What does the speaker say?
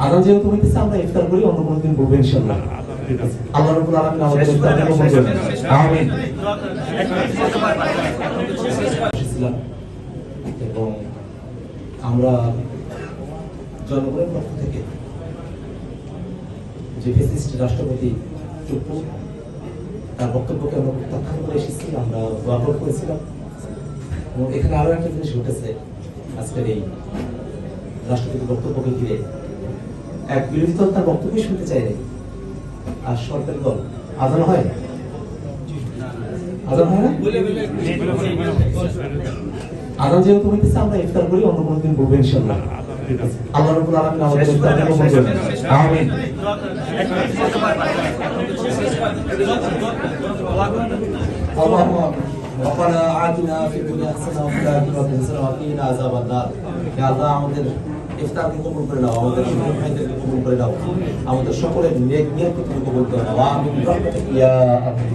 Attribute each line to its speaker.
Speaker 1: আজান যেহেতু হইতেছে আমরা ইফতার করি, অন্য কোনো দিন বলবো ইনশাআল্লাহ। আল্লাহ রাব্বুল আলামিন আমাদের ইফতারকে কবুল করুন। আমিন। এবং আমরা জনগণের পক্ষ থেকে যে ফ্যাসিস্ট রাষ্ট্রপতি চুপ্পু তার বক্তব্যকে আমরা প্রত্যাখ্যান করে এসেছি, আমরা ওয়াকআউট করেছিলাম। এবং এখানে আরো একটা জিনিস ঘটেছে আজকের এই রাষ্ট্রপতির বক্তব্যকে ঘিরে, এক বিরোধী দল তার বক্তব্যই শুনতে চায়নি, আর সরকারি দল আজান হয়, আজান হয় না, আজান যেহেতু হইতেছে আমরা ইফতার করি, অন্য কোনো দিন বলবো ইনশাআল্লাহ। আল্লাহ রাব্বুল আলামিন আমাদের ইফতারকে কবুল করুন। আমিন। اللهم ربنا آتنا في الدنيا حسنة وفي الآخرة حسنة وقنا عذاب النار। يا الله আমাদের ইফতারকে কবুল করে নাও, আমাদের সকল ভাইদেরকে কবুল করে নাও, আমাদের সকলের নেক নিয়তকে কবুল করে নাও। আমিন। ইয়া আমিন।